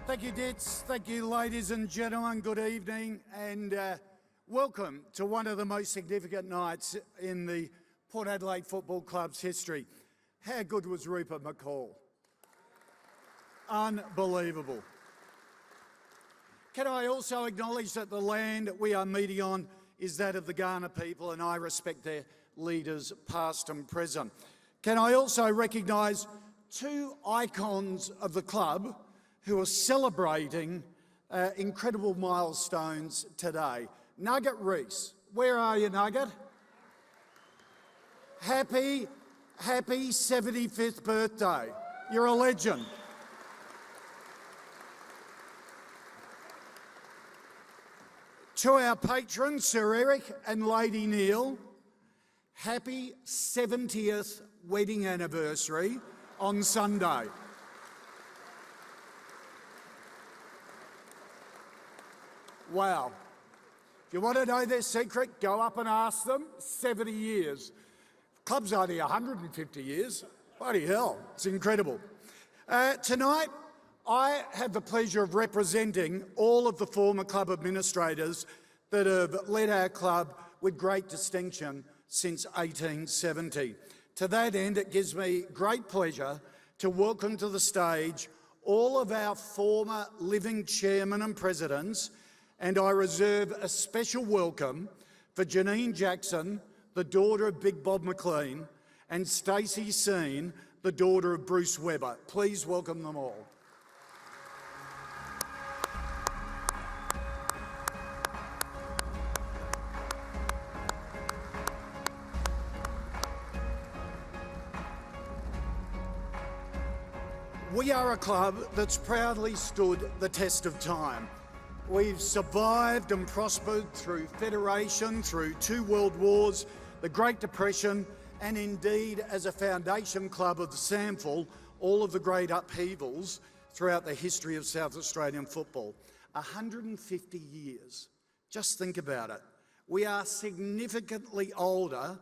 Thank you, Ditz. Thank you, ladies and gentlemen. Good evening and welcome to one of the most significant nights in the Port Adelaide Football Club's history. How good was Rupert McCall? Unbelievable. Can I also acknowledge that the land we are meeting on is that of the Ghana people, and I respect their leaders past and present. Can I also recognise two icons of the club who are celebrating incredible milestones today. Nugget Reese, where are you, Nugget? Happy 75th birthday. You're a legend. To our patrons, Sir Eric and Lady Neil, happy 70th wedding anniversary on Sunday. Wow. If you want to know their secret, go up and ask them. 70 years. Club's only 150 years. Bloody hell, it's incredible. Tonight, I have the pleasure of representing all of the former club administrators that have led our club with great distinction since 1870. To that end, it gives me great pleasure to welcome to the stage all of our former living chairmen and presidents, and I reserve a special welcome for Janine Jackson, the daughter of Big Bob McLean, and Stacey Seen, the daughter of Bruce Webber. Please welcome them all. We are a club that's proudly stood the test of time. We've survived and prospered through federation, through 2 world wars, the Great Depression, and indeed as a foundation club of the SANFL, all of the great upheavals throughout the history of South Australian football. 150 years. Just think about it. We are significantly older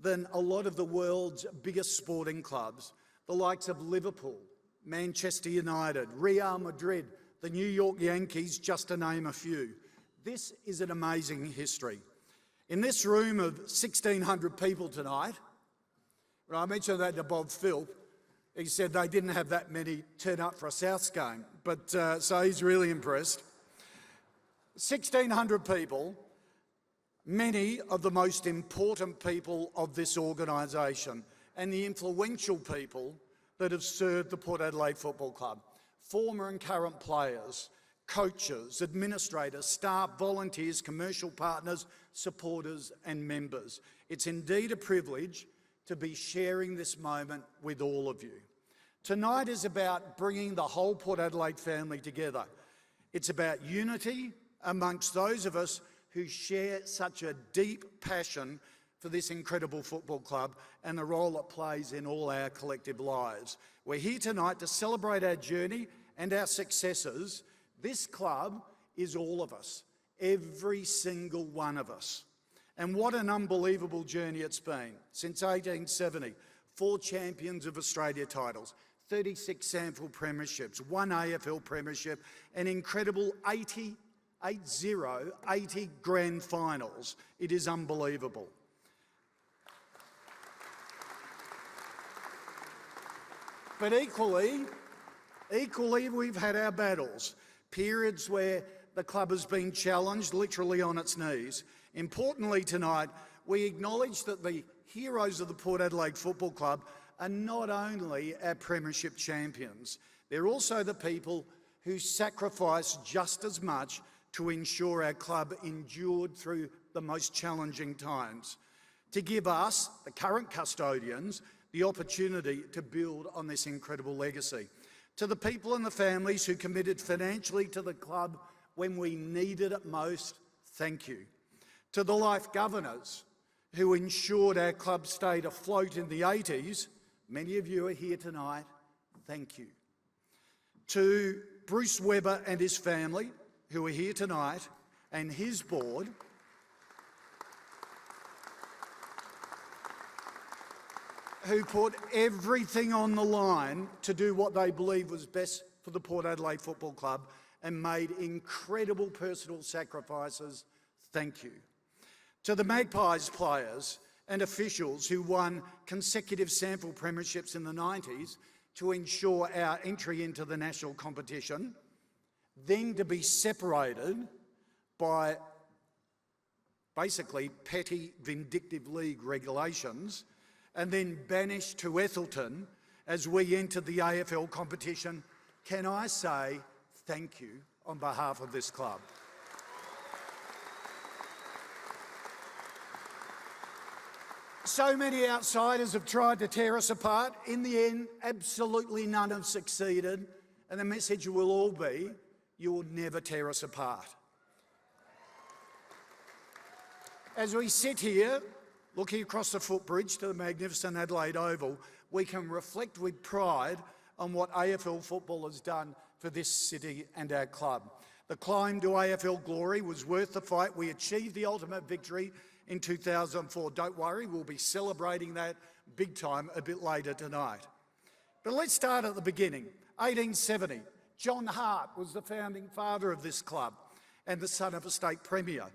than a lot of the world's biggest sporting clubs, the likes of Liverpool, Manchester United, Real Madrid, the New York Yankees, just to name a few. This is an amazing history. In this room of 1,600 people tonight, when I mentioned that to Bob Philp, he said they didn't have that many turn up for a Souths game, but so he's really impressed. 1,600 people, many of the most important people of this organisation and the influential people that have served the Port Adelaide Football Club. Former and current players, coaches, administrators, staff, volunteers, commercial partners, supporters and members. It's indeed a privilege to be sharing this moment with all of you. Tonight is about bringing the whole Port Adelaide family together. It's about unity amongst those of us who share such a deep passion for this incredible football club and the role it plays in all our collective lives. We're here tonight to celebrate our journey and our successes. This club is all of us, every single one of us. And what an unbelievable journey it's been. Since 1870, 4 Champions of Australia titles, 36 SANFL premierships, 1 AFL premiership, an incredible 80 grand finals. It is unbelievable. But equally, we've had our battles, periods where the club has been challenged literally on its knees. Importantly tonight, we acknowledge that the heroes of the Port Adelaide Football Club are not only our premiership champions, they're also the people who sacrificed just as much to ensure our club endured through the most challenging times, to give us, the current custodians, the opportunity to build on this incredible legacy. To the people and the families who committed financially to the club when we needed it most, thank you. To the life governors who ensured our club stayed afloat in the 80s, many of you are here tonight, thank you. To Bruce Webber and his family who are here tonight and his board, who put everything on the line to do what they believed was best for the Port Adelaide Football Club and made incredible personal sacrifices. Thank you. To the Magpies players and officials who won consecutive sample premierships in the 90s to ensure our entry into the national competition, then to be separated by basically petty vindictive league regulations and then banished to Ethelton as we entered the AFL competition, can I say thank you on behalf of this club. So many outsiders have tried to tear us apart. In the end, absolutely none have succeeded, and the message will all be, you will never tear us apart. As we sit here, looking across the footbridge to the magnificent Adelaide Oval, we can reflect with pride on what AFL football has done for this city and our club. The climb to AFL glory was worth the fight. We achieved the ultimate victory in 2004. Don't worry, we'll be celebrating that big time a bit later tonight. But let's start at the beginning. 1870, John Hart was the founding father of this club and the son of a state premier.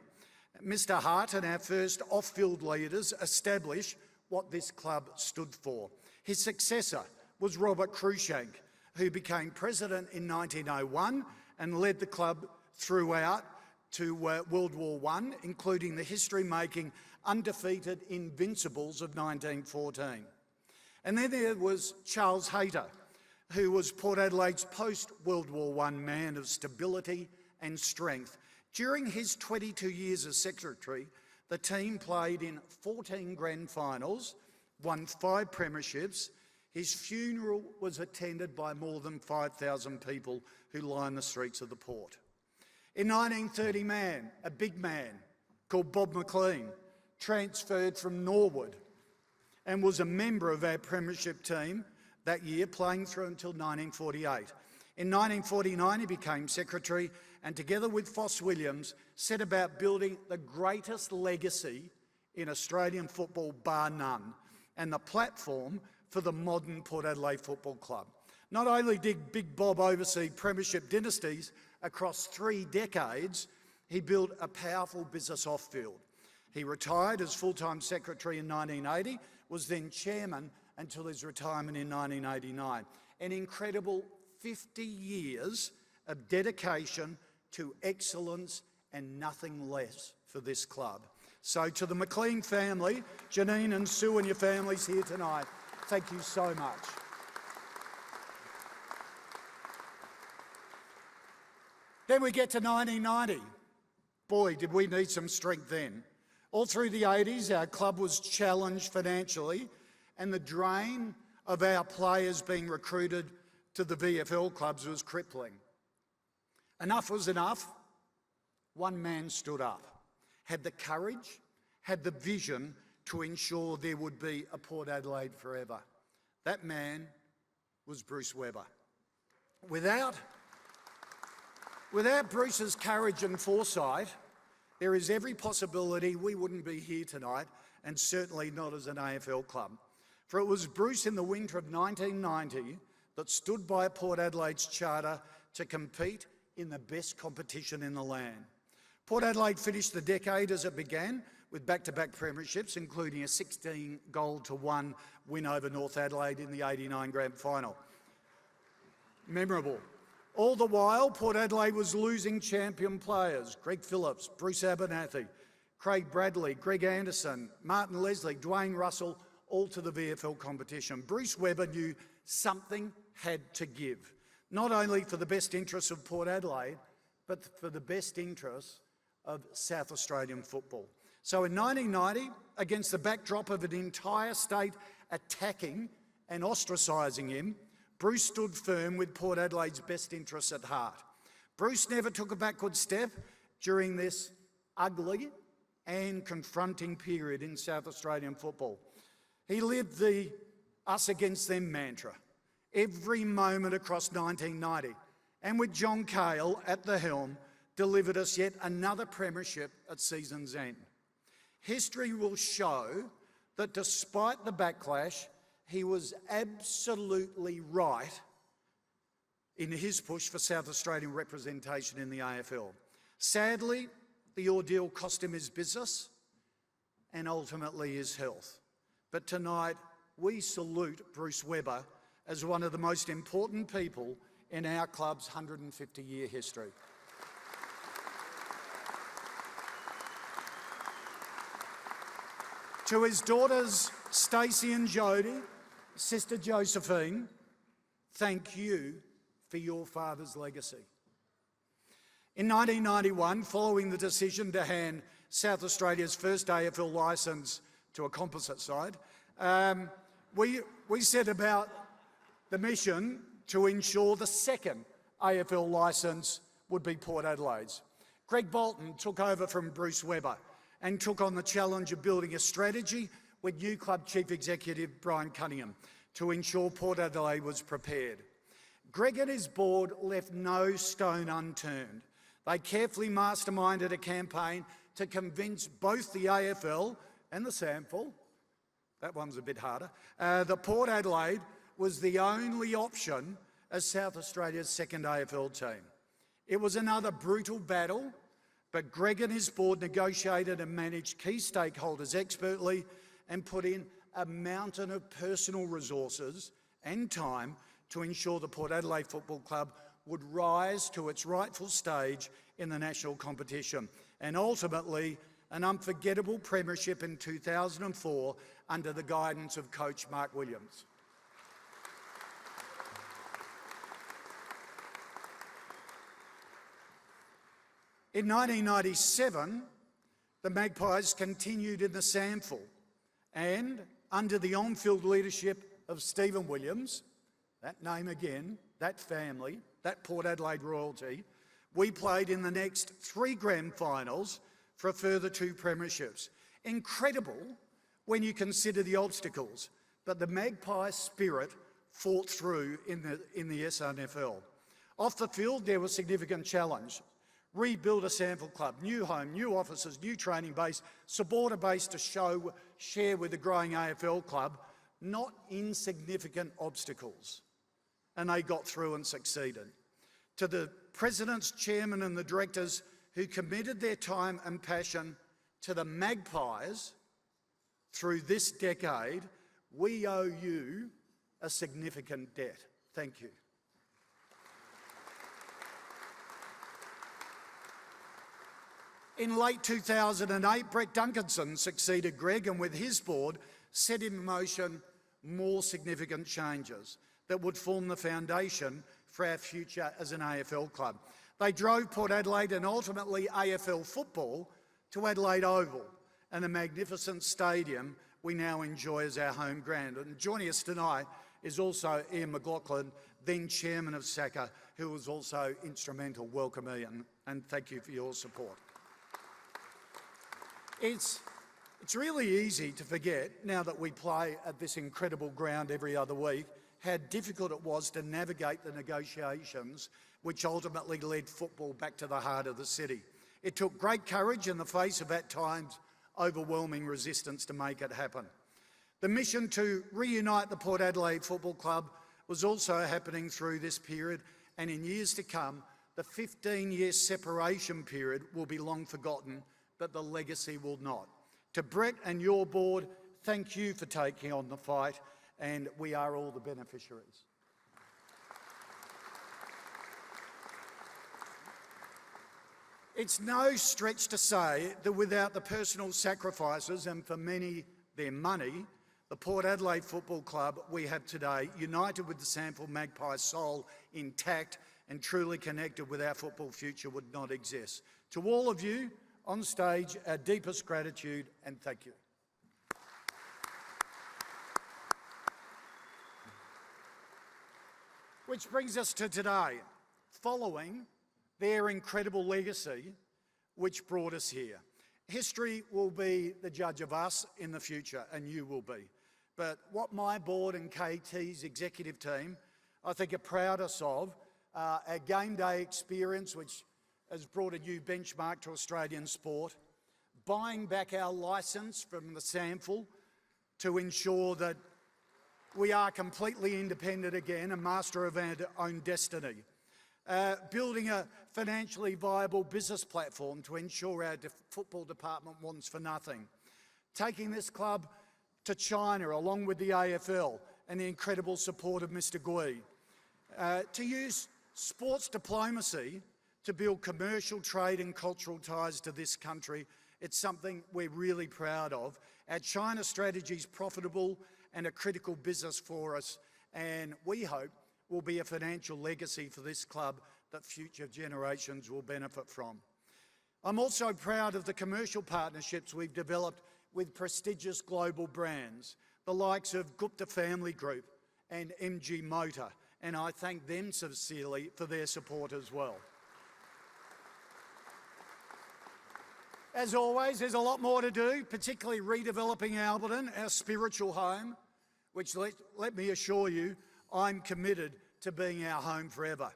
Mr. Hart and our first off-field leaders established what this club stood for. His successor was Robert Cruikshank, who became president in 1901 and led the club throughout to World War I, including the history-making undefeated Invincibles of 1914. And then there was Charles Hayter, who was Port Adelaide's post-World War I man of stability and strength. During his 22 years as secretary, the team played in 14 grand finals, won 5 premierships. His funeral was attended by more than 5,000 people who lined the streets of the port. In 1930, a big man called Bob McLean transferred from Norwood and was a member of our premiership team that year, playing through until 1948. In 1949, he became secretary and together with Foss Williams set about building the greatest legacy in Australian football, bar none, and the platform for the modern Port Adelaide Football Club. Not only did Big Bob oversee premiership dynasties across 3 decades, he built a powerful business off-field. He retired as full-time secretary in 1980, was then chairman until his retirement in 1989. An incredible 50 years of dedication to excellence and nothing less for this club. So to the McLean family, Janine and Sue and your families here tonight, thank you so much. Then we get to 1990. Boy, did we need some strength then. All through the 80s, our club was challenged financially and the drain of our players being recruited to the VFL clubs was crippling. Enough was enough. One man stood up, had the courage, had the vision to ensure there would be a Port Adelaide forever. That man was Bruce Webber. Without Bruce's courage and foresight, there is every possibility we wouldn't be here tonight, and certainly not as an AFL club. For it was Bruce in the winter of 1990 that stood by Port Adelaide's charter to compete in the best competition in the land. Port Adelaide finished the decade as it began with back-to-back premierships, including a 16-1 win over North Adelaide in the 89 grand final. Memorable. All the while, Port Adelaide was losing champion players: Greg Phillips, Bruce Abernathy, Craig Bradley, Greg Anderson, Martin Leslie, Dwayne Russell, all to the VFL competition. Bruce Webber knew something had to give, not only for the best interests of Port Adelaide, but for the best interests of South Australian football. So in 1990, against the backdrop of an entire state attacking and ostracising him, Bruce stood firm with Port Adelaide's best interests at heart. Bruce never took a backward step during this ugly and confronting period in South Australian football. He lived the us against them mantra every moment across 1990, and with John Cale at the helm, delivered us yet another premiership at season's end. History will show that despite the backlash, he was absolutely right in his push for South Australian representation in the AFL. Sadly, the ordeal cost him his business and ultimately his health. But tonight, we salute Bruce Webber as one of the most important people in our club's 150-year history. To his daughters, Stacey and Jodie, sister Josephine, thank you for your father's legacy. In 1991, following the decision to hand South Australia's first AFL licence to a composite side, we set about the mission to ensure the second AFL licence would be Port Adelaide's. Greg Bolton took over from Bruce Webber and took on the challenge of building a strategy with new club chief executive Brian Cunningham to ensure Port Adelaide was prepared. Greg and his board left no stone unturned. They carefully masterminded a campaign to convince both the AFL and the SANFL, that one's a bit harder, that Port Adelaide was the only option as South Australia's second AFL team. It was another brutal battle, but Greg and his board negotiated and managed key stakeholders expertly and put in a mountain of personal resources and time to ensure the Port Adelaide Football Club would rise to its rightful stage in the national competition, and ultimately an unforgettable premiership in 2004 under the guidance of coach Mark Williams. In 1997, the Magpies continued in the SANFL, and under the on-field leadership of Stephen Williams, that name again, that family, that Port Adelaide royalty, we played in the next 3 grand finals for a further 2 premierships. Incredible when you consider the obstacles, but the Magpie spirit fought through in the SANFL. Off the field, there was significant challenge. Rebuild a SANFL club, new home, new offices, new training base, supporter base to share with the growing AFL club, not insignificant obstacles. And they got through and succeeded. To the presidents, chairman and the directors who committed their time and passion to the Magpies through this decade, we owe you a significant debt. Thank you. In late 2008, Brett Duncanson succeeded Greg and with his board set in motion more significant changes that would form the foundation for our future as an AFL club. They drove Port Adelaide and ultimately AFL football to Adelaide Oval and a magnificent stadium we now enjoy as our home ground. And joining us tonight is also Ian McLaughlin, then Chairman of SACA, who was also instrumental. Welcome, Ian, and thank you for your support. It's really easy to forget, now that we play at this incredible ground every other week, how difficult it was to navigate the negotiations which ultimately led football back to the heart of the city. It took great courage in the face of, at times, overwhelming resistance to make it happen. The mission to reunite the Port Adelaide Football Club was also happening through this period, and in years to come, the 15-year separation period will be long forgotten, but the legacy will not. To Brett and your board, thank you for taking on the fight, and we are all the beneficiaries. It's no stretch to say that without the personal sacrifices and for many their money, the Port Adelaide Football Club we have today, united with the SANFL Magpie soul intact and truly connected with our football future, would not exist. To all of you on stage, our deepest gratitude and thank you. Which brings us to today, following their incredible legacy which brought us here. History will be the judge of us in the future, and you will be. But what my board and KT's executive team, I think, are proudest of, our game day experience, which has brought a new benchmark to Australian sport, buying back our licence from the SANFL to ensure that we are completely independent again and master of our own destiny. Building a financially viable business platform to ensure our football department wants for nothing. Taking this club to China along with the AFL and the incredible support of Mr. Gui. To use sports diplomacy to build commercial, trade and cultural ties to this country, it's something we're really proud of. Our China strategy is profitable and a critical business for us, and we hope will be a financial legacy for this club that future generations will benefit from. I'm also proud of the commercial partnerships we've developed with prestigious global brands, the likes of Gupta Family Group and MG Motor, and I thank them sincerely for their support as well. As always, there's a lot more to do, particularly redeveloping Alberton, our spiritual home, which let me assure you, I'm committed to being our home forever.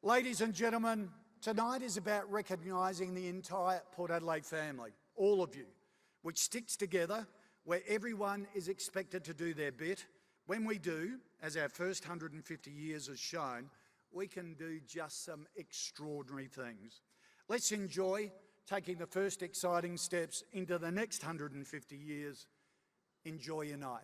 Ladies and gentlemen, tonight is about recognising the entire Port Adelaide family, all of you, which sticks together, where everyone is expected to do their bit. When we do, as our first 150 years has shown, we can do just some extraordinary things. Let's enjoy taking the first exciting steps into the next 150 years. Enjoy your night.